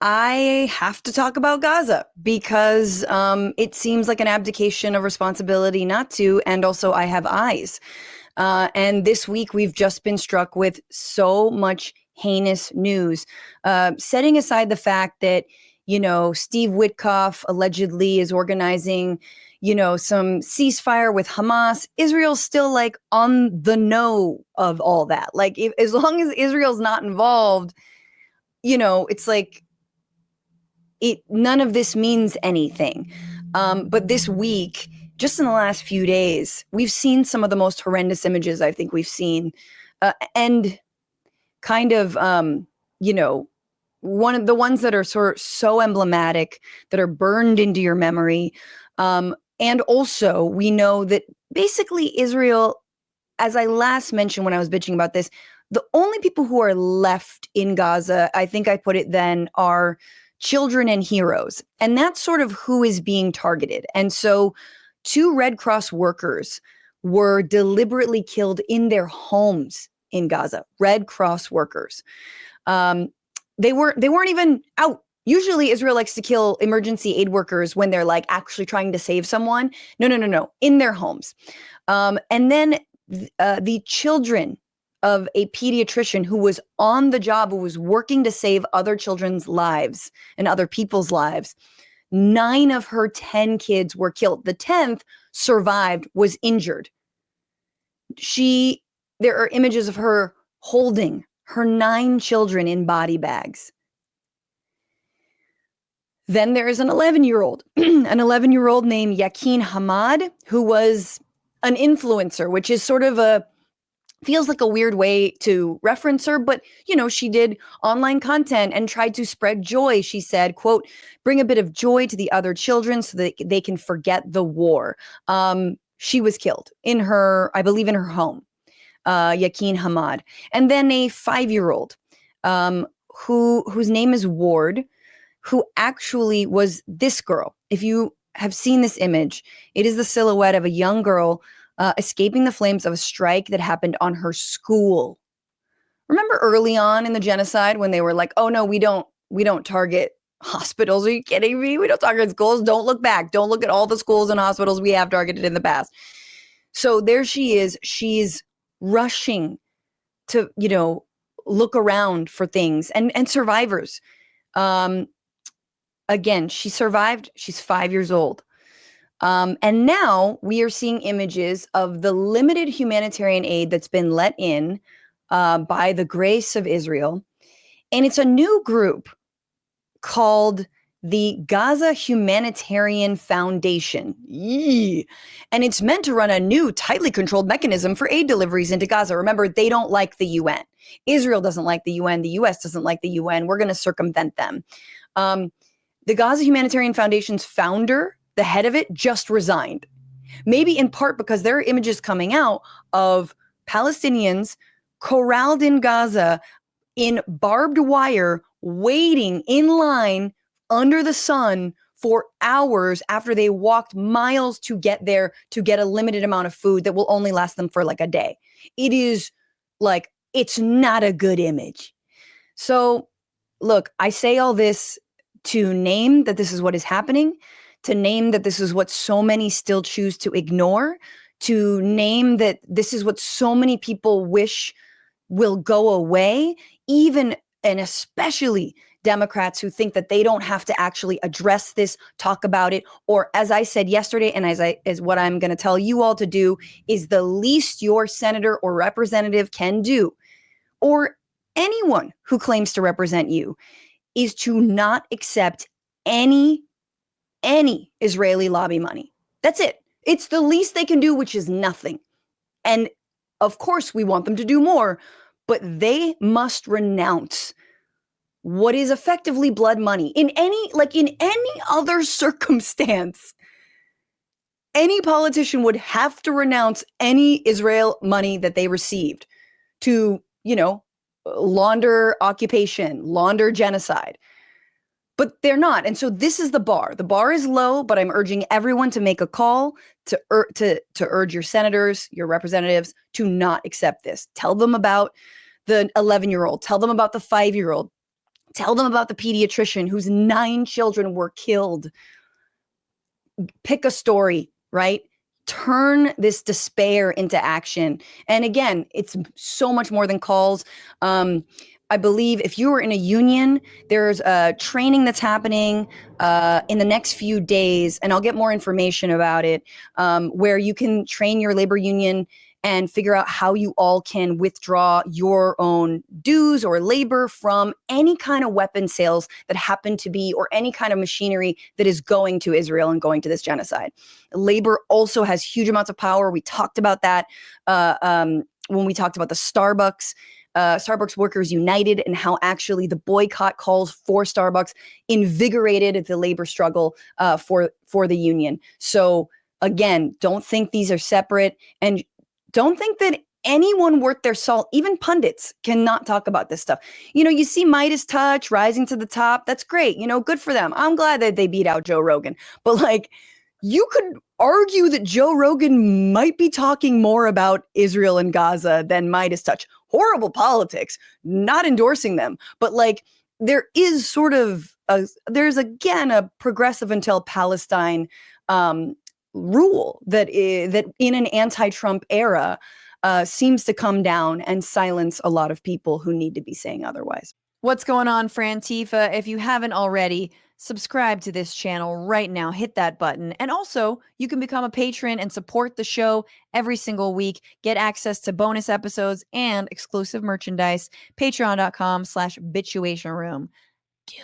I have to talk about Gaza because it seems like an abdication of responsibility not to. And also, I have eyes. And this week, we've just been struck with so much heinous news, setting aside the fact that, Steve Witkoff allegedly is organizing, some ceasefire with Hamas. Israel's still like on the know of all that. Like, as long as Israel's not involved, it's like, none of this means anything. But this week, just in the last few days, we've seen some of the most horrendous images I think we've seen. And kind of, one of the ones that are sort of so emblematic that are burned into your memory. And also, we know that basically Israel, as I last mentioned when I was bitching about this, the only people who are left in Gaza, I think I put it then, are children and heroes. And that's sort of who is being targeted. And so 2 Red Cross workers were deliberately killed in their homes in Gaza. Red Cross workers. They weren't even out. Usually Israel likes to kill emergency aid workers when they're like actually trying to save someone. No. In their homes. And then the children of a pediatrician who was on the job, who was working to save other children's lives and other people's lives. 9 of her 10 kids were killed. The 10th survived, was injured. There are images of her holding her 9 children in body bags. Then there is an 11-year-old, an 11-year-old named Yakin Hamad, who was an influencer, which is sort of feels like a weird way to reference her, but she did online content and tried to spread joy. She said, quote, bring a bit of joy to the other children so that they can forget the war. She was killed I believe in her home, Yakin Hamad. And then a 5-year-old whose name is Ward, who actually was this girl. If you have seen this image, it is the silhouette of a young girl escaping the flames of a strike that happened on her school. Remember early on in the genocide when they were like, oh no, we don't target hospitals. Are you kidding me? We don't target schools. Don't look back. Don't look at all the schools and hospitals we have targeted in the past. So there she is. She's rushing to, look around for things and survivors. Again, she survived. She's 5 years old. And now we are seeing images of the limited humanitarian aid that's been let in by the grace of Israel. And it's a new group called the Gaza Humanitarian Foundation. Yee. And it's meant to run a new, tightly controlled mechanism for aid deliveries into Gaza. Remember, they don't like the UN. Israel doesn't like the UN. The US doesn't like the UN. We're going to circumvent them. The Gaza Humanitarian Foundation's founder, the head of it, just resigned. Maybe in part because there are images coming out of Palestinians corralled in Gaza in barbed wire, waiting in line under the sun for hours after they walked miles to get there to get a limited amount of food that will only last them for like a day. It is like, it's not a good image. So look, I say all this to name that this is what is happening, to name that this is what so many still choose to ignore, to name that this is what so many people wish will go away, even and especially Democrats who think that they don't have to actually address this, talk about it, or as I said yesterday, and as what I'm going to tell you all to do, is the least your senator or representative can do, or anyone who claims to represent you, is to not accept any Israeli lobby money. That's it. It's the least they can do, which is nothing. And of course, we want them to do more, but they must renounce what is effectively blood money. In any other circumstance, any politician would have to renounce any Israel money that they received to, launder occupation, launder genocide. But they're not. And so this is the bar. The bar is low, but I'm urging everyone to make a call to urge your senators, your representatives to not accept this. Tell them about the 11-year-old. Tell them about the 5-year-old. Tell them about the pediatrician whose 9 children were killed. Pick a story, right? Turn this despair into action. And again, it's so much more than calls. I believe if you are in a union, there's a training that's happening in the next few days, and I'll get more information about it, where you can train your labor union and figure out how you all can withdraw your own dues or labor from any kind of weapon sales that happen to be, or any kind of machinery that is going to Israel and going to this genocide. Labor also has huge amounts of power. We talked about that when we talked about the Starbucks Workers United, and how actually the boycott calls for Starbucks invigorated the labor struggle for the union. So again, don't think these are separate, and don't think that anyone worth their salt, even pundits, cannot talk about this stuff. You see Midas Touch rising to the top. That's great. Good for them. I'm glad that they beat out Joe Rogan. But you could argue that Joe Rogan might be talking more about Israel and Gaza than Midas Touch. Horrible politics, not endorsing them. But there is sort of there's again a progressive until Palestine rule that in an anti-Trump era seems to come down and silence a lot of people who need to be saying otherwise. What's going on, Frantifa? If you haven't already, subscribe to this channel right now. Hit that button. And also, you can become a patron and support the show every single week. Get access to bonus episodes and exclusive merchandise. Patreon.com/bitchuation room. Do